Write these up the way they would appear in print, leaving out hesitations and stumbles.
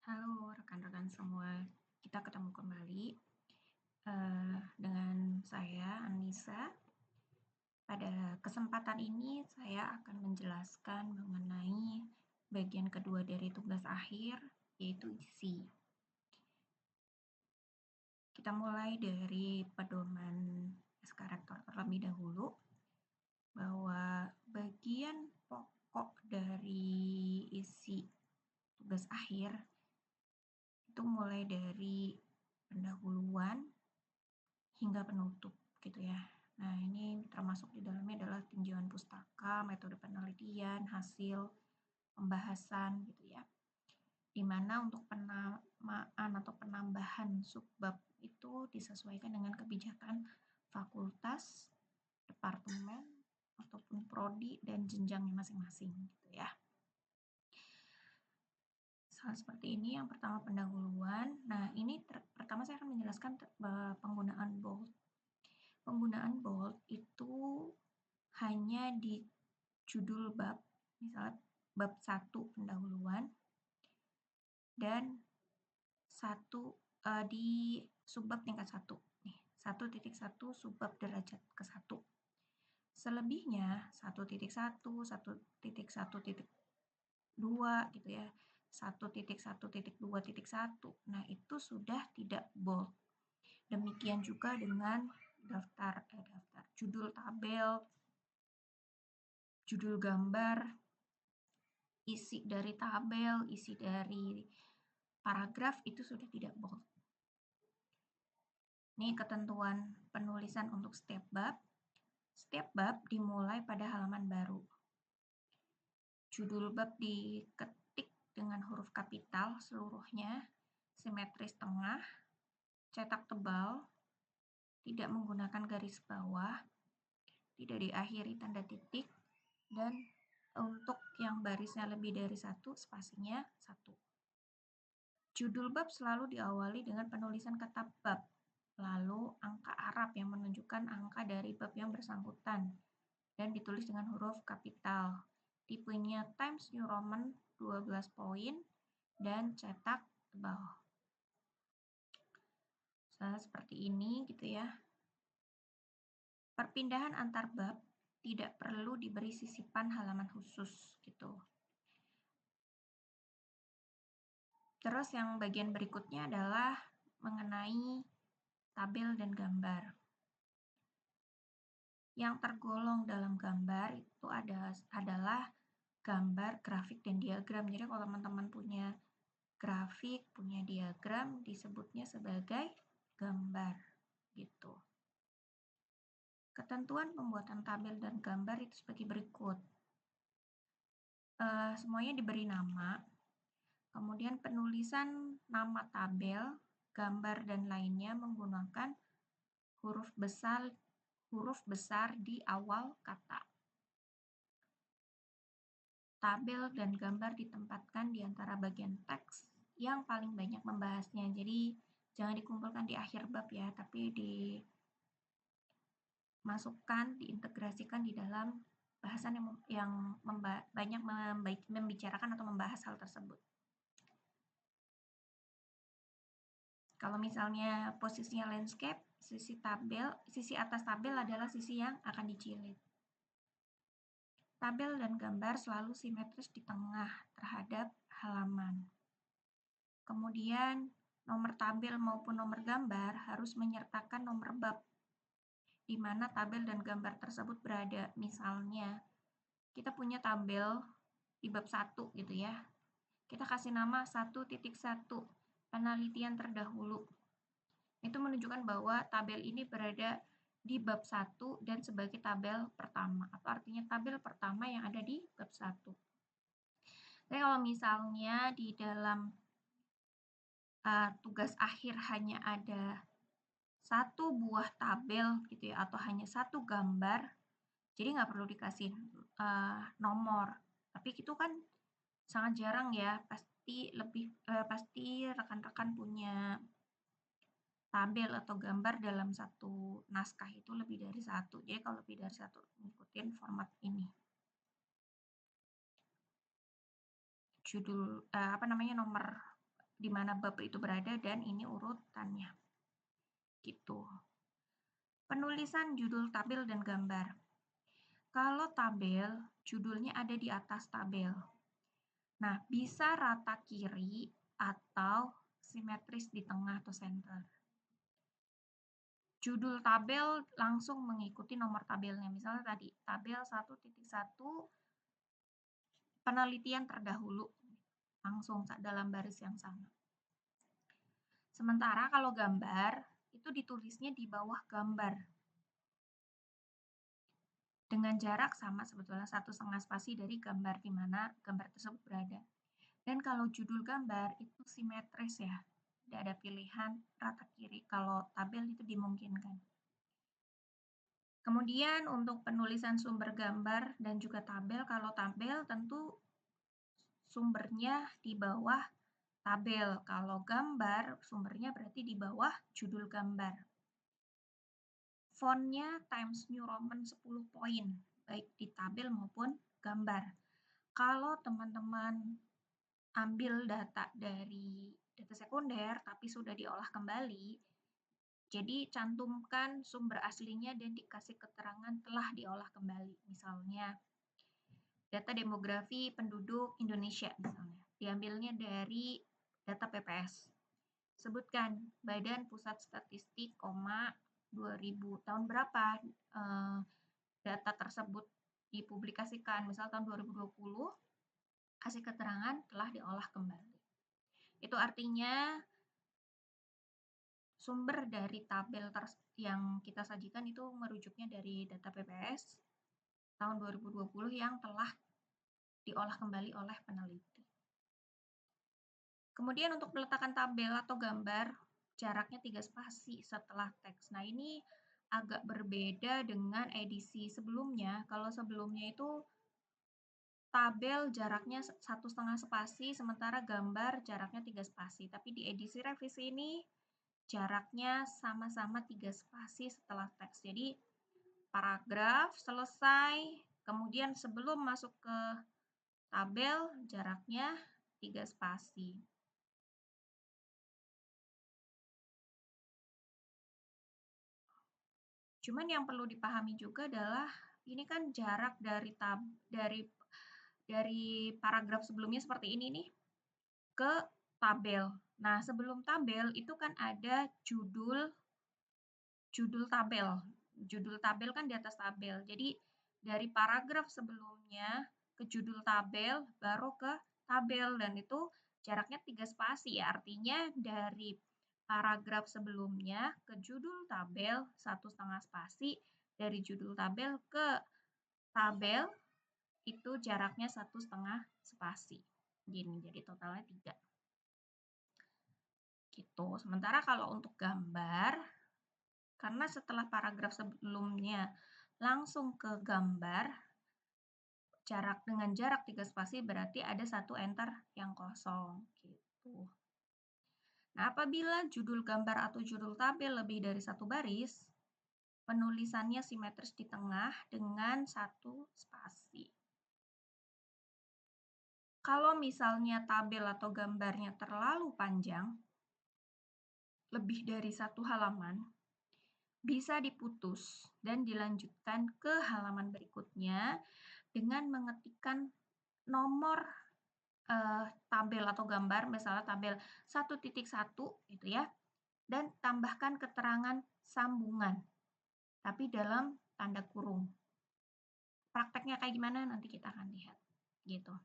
Halo rekan-rekan semua, kita ketemu kembali dengan saya Anissa. Pada kesempatan ini saya akan menjelaskan mengenai bagian kedua dari tugas akhir, yaitu isi. Kita mulai dari pedoman SK Rektor terlebih dahulu, bahwa bagian pokok dari isi tugas akhir itu mulai dari pendahuluan hingga penutup gitu ya. Nah, ini termasuk di dalamnya adalah tinjauan pustaka, metode penelitian, hasil pembahasan gitu ya. Di mana untuk penamaan atau penambahan subbab itu disesuaikan dengan kebijakan fakultas, departemen, ataupun prodi dan jenjangnya masing-masing gitu ya. Seperti ini, yang pertama pendahuluan. Nah, ini pertama saya akan menjelaskan penggunaan bold. Penggunaan bold itu hanya di judul bab, misalnya bab 1 pendahuluan, dan di subbab tingkat 1. Nih, 1.1 subbab derajat ke-1. Selebihnya 1.1, 1.1.2 gitu ya. 1.1.2.1. Nah, itu sudah tidak bold. Demikian juga dengan judul tabel, judul gambar, isi dari tabel, isi dari paragraf itu sudah tidak bold. Ini ketentuan penulisan untuk setiap bab. Setiap bab dimulai pada halaman baru. Judul bab diketik dengan huruf kapital seluruhnya, simetris tengah, cetak tebal, tidak menggunakan garis bawah, tidak diakhiri tanda titik, dan untuk yang barisnya lebih dari 1, spasinya 1. Judul bab selalu diawali dengan penulisan kata bab, lalu angka Arab yang menunjukkan angka dari bab yang bersangkutan, dan ditulis dengan huruf kapital. Tipenya Times New Roman 12 poin, dan cetak tebal. Seperti ini gitu ya. Perpindahan antar bab tidak perlu diberi sisipan halaman khusus gitu. Terus yang bagian berikutnya adalah mengenai tabel dan gambar. Yang tergolong dalam gambar itu adalah gambar, grafik, dan diagram. Jadi kalau teman-teman punya grafik, punya diagram, disebutnya sebagai gambar gitu. Ketentuan pembuatan tabel dan gambar itu sebagai berikut. Semuanya diberi nama, kemudian penulisan nama tabel, gambar, dan lainnya menggunakan huruf besar di awal kata. Tabel dan gambar ditempatkan di antara bagian teks yang paling banyak membahasnya. Jadi jangan dikumpulkan di akhir bab ya, tapi dimasukkan, diintegrasikan di dalam bahasan yang banyak membicarakan atau membahas hal tersebut. Kalau misalnya posisinya landscape, sisi atas tabel adalah sisi yang akan dicilid. Tabel dan gambar selalu simetris di tengah terhadap halaman. Kemudian nomor tabel maupun nomor gambar harus menyertakan nomor bab di mana tabel dan gambar tersebut berada. Misalnya, kita punya tabel di bab 1 gitu ya. Kita kasih nama 1.1, penelitian terdahulu. Itu menunjukkan bahwa tabel ini berada di bab 1 dan sebagai tabel pertama, atau artinya tabel pertama yang ada di bab 1. Tapi kalau misalnya di dalam tugas akhir hanya ada satu buah tabel gitu ya, atau hanya satu gambar, jadi nggak perlu dikasih nomor. Tapi itu kan sangat jarang ya, pasti rekan-rekan punya tabel atau gambar dalam satu naskah itu lebih dari satu. Jadi kalau lebih dari satu, ngikutin format ini. Nomor di mana bab itu berada dan ini urutannya. Gitu. Penulisan judul tabel dan gambar. Kalau tabel, judulnya ada di atas tabel. Nah, bisa rata kiri atau simetris di tengah atau center. Judul tabel langsung mengikuti nomor tabelnya. Misalnya tadi, tabel 1.1 penelitian terdahulu. Langsung dalam baris yang sama. Sementara kalau gambar, itu ditulisnya di bawah gambar. Dengan jarak sama sebetulnya 1,5 spasi dari gambar di mana gambar tersebut berada. Dan kalau judul gambar itu simetris ya. Tidak ada pilihan rata kiri. Kalau tabel itu dimungkinkan. Kemudian untuk penulisan sumber gambar dan juga tabel, kalau tabel tentu sumbernya di bawah tabel. Kalau gambar, sumbernya berarti di bawah judul gambar. Fontnya Times New Roman 10 poin, baik di tabel maupun gambar. Kalau teman-teman ambil data dari data sekunder, tapi sudah diolah kembali, jadi cantumkan sumber aslinya dan dikasih keterangan telah diolah kembali. Misalnya, data demografi penduduk Indonesia misalnya. Diambilnya dari data PPS. Sebutkan Badan Pusat Statistik, 2000 tahun berapa data tersebut dipublikasikan, misal tahun 2020, kasih keterangan telah diolah kembali. Itu artinya sumber dari tabel yang kita sajikan itu merujuknya dari data PPS tahun 2020 yang telah diolah kembali oleh peneliti. Kemudian untuk peletakan tabel atau gambar, jaraknya 3 spasi setelah teks. Nah, ini agak berbeda dengan edisi sebelumnya. Kalau sebelumnya itu tabel jaraknya 1,5 spasi, sementara gambar jaraknya 3 spasi. Tapi di edisi revisi ini jaraknya sama-sama 3 spasi setelah teks. Jadi paragraf selesai, kemudian sebelum masuk ke tabel jaraknya 3 spasi. Cuman yang perlu dipahami juga adalah ini kan jarak dari paragraf sebelumnya seperti ini nih ke tabel. Nah, sebelum tabel itu kan ada judul tabel. Judul tabel kan di atas tabel. Jadi dari paragraf sebelumnya ke judul tabel baru ke tabel dan itu jaraknya 3 spasi ya. Artinya dari paragraf sebelumnya ke judul tabel 1,5 spasi, dari judul tabel ke tabel itu jaraknya 1,5 spasi. Gini, jadi totalnya 3. Gitu. Sementara kalau untuk gambar, karena setelah paragraf sebelumnya langsung ke gambar, dengan jarak 3 spasi berarti ada 1 enter yang kosong. Gitu. Nah, apabila judul gambar atau judul tabel lebih dari 1 baris, penulisannya simetris di tengah dengan 1 spasi. Kalau misalnya tabel atau gambarnya terlalu panjang, lebih dari 1 halaman, bisa diputus dan dilanjutkan ke halaman berikutnya dengan mengetikkan nomor tabel atau gambar, misalnya tabel 1.1 gitu ya, dan tambahkan keterangan sambungan, tapi dalam tanda kurung. Prakteknya kayak gimana nanti kita akan lihat, gitu.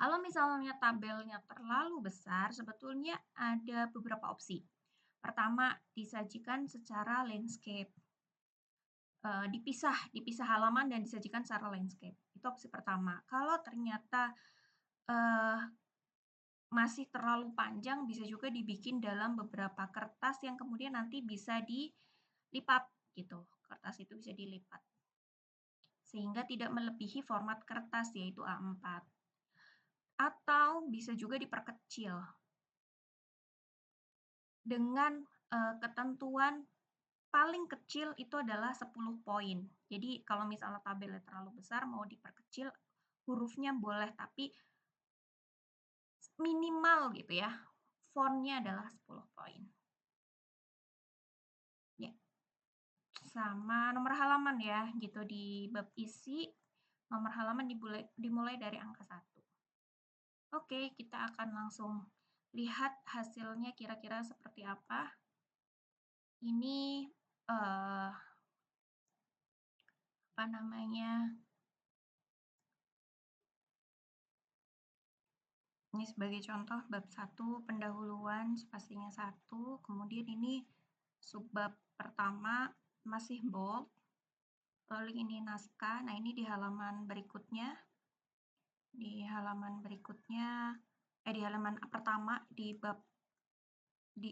Kalau misalnya tabelnya terlalu besar, sebetulnya ada beberapa opsi. Pertama, disajikan secara landscape. Dipisah halaman dan disajikan secara landscape. Itu opsi pertama. Kalau ternyata masih terlalu panjang, bisa juga dibikin dalam beberapa kertas yang kemudian nanti bisa dilipat gitu. Kertas itu bisa dilipat. Sehingga tidak melebihi format kertas yaitu A4. Atau bisa juga diperkecil dengan ketentuan paling kecil itu adalah 10 poin. Jadi kalau misalnya tabelnya terlalu besar mau diperkecil, hurufnya boleh tapi minimal gitu ya. fontnya adalah 10 poin. Ya, sama nomor halaman ya, gitu. Di bab isi, nomor halaman dimulai dari angka 1. Oke, kita akan langsung lihat hasilnya kira-kira seperti apa. Ini apa namanya? Ini sebagai contoh bab 1 pendahuluan spasinya 1, kemudian ini subbab pertama masih bold, lalu ini naskah. Nah, ini di halaman berikutnya. Di halaman pertama di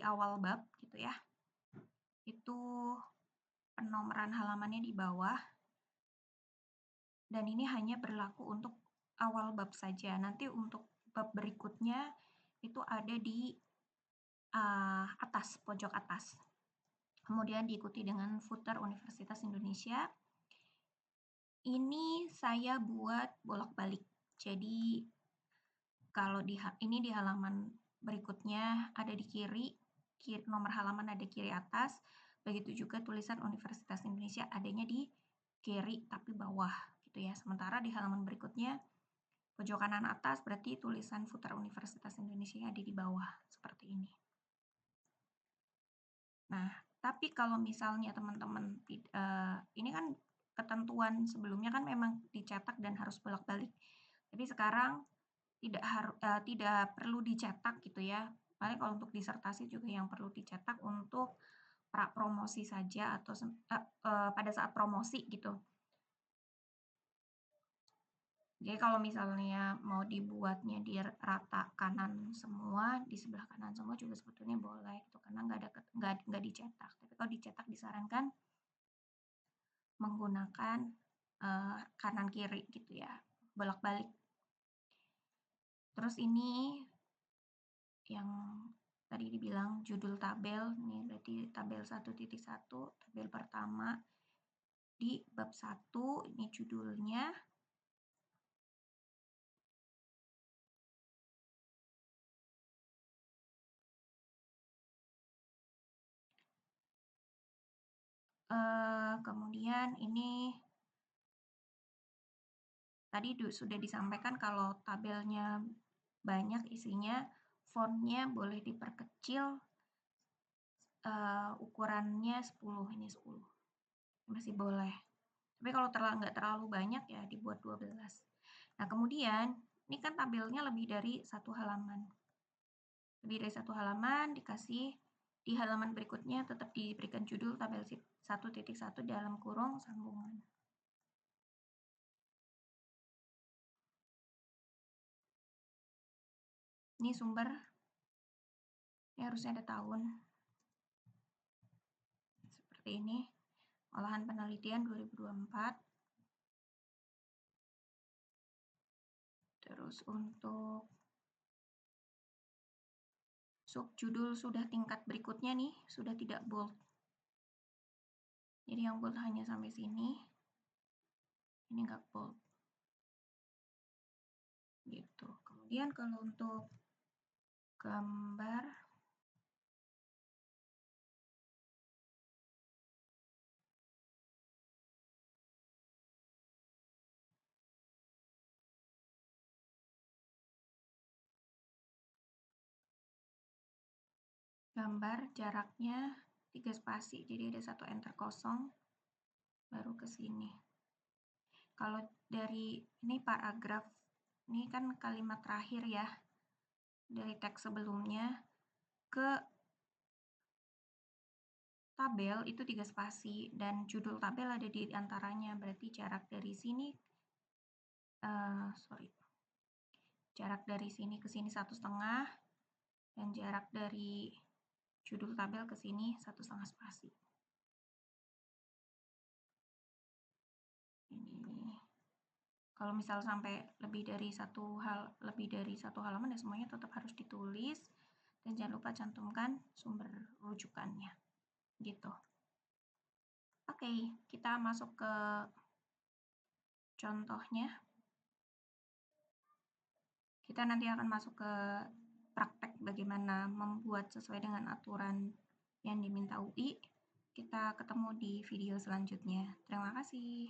awal bab gitu ya. Itu penomoran halamannya di bawah. Dan ini hanya berlaku untuk awal bab saja. Nanti untuk bab berikutnya itu ada di atas, pojok atas. Kemudian diikuti dengan footer Universitas Indonesia. Ini saya buat bolak-balik. Jadi kalau ini di halaman berikutnya ada di kiri, nomor halaman ada kiri atas. Begitu juga tulisan Universitas Indonesia adanya di kiri tapi bawah gitu ya. Sementara di halaman berikutnya pojok kanan atas berarti tulisan footer Universitas Indonesia ada di bawah seperti ini. Nah, tapi kalau misalnya teman-teman ini kan ketentuan sebelumnya kan memang dicetak dan harus bolak-balik. Tapi sekarang tidak perlu dicetak gitu ya. Paling kalau untuk disertasi juga yang perlu dicetak untuk pra promosi saja atau pada saat promosi gitu. Jadi kalau misalnya mau dibuatnya di rata kanan semua, di sebelah kanan semua juga sebetulnya boleh gitu, karena nggak dicetak. Tapi kalau dicetak disarankan menggunakan kanan kiri gitu ya, bolak-balik. Terus ini yang tadi dibilang judul tabel, ini berarti tabel 1.1, tabel pertama di bab 1, ini judulnya. Kemudian ini tadi sudah disampaikan kalau tabelnya banyak isinya, fontnya boleh diperkecil, ukurannya 10, ini 10. Masih boleh. Tapi kalau nggak terlalu banyak ya dibuat 12. Nah, kemudian ini kan tabelnya lebih dari 1 halaman. Lebih dari 1 halaman dikasih di halaman berikutnya tetap diberikan judul tabel 1.1 dalam kurung sambungan. Ini sumber, ini harusnya ada tahun. Seperti ini, olahan penelitian 2024. Terus untuk subjudul sudah tingkat berikutnya nih, sudah tidak bold. Jadi yang bold hanya sampai sini. Ini nggak bold. Gitu. Kemudian kalau untuk gambar, jaraknya 3 spasi, jadi ada 1 enter kosong, baru ke sini. Kalau dari ini paragraf, ini kan kalimat terakhir ya, dari teks sebelumnya ke tabel itu 3 spasi, dan judul tabel ada di antaranya, berarti jarak dari sini, jarak dari sini ke sini 1,5, dan jarak dari judul tabel ke sini 1,5 spasi. Ini kalau misal sampai lebih dari satu halaman ya semuanya tetap harus ditulis, dan jangan lupa cantumkan sumber rujukannya gitu. Oke, kita masuk ke contohnya. Kita nanti akan masuk ke praktek bagaimana bagaimana membuat sesuai dengan aturan yang diminta UI, kita ketemu di video selanjutnya. Terima kasih.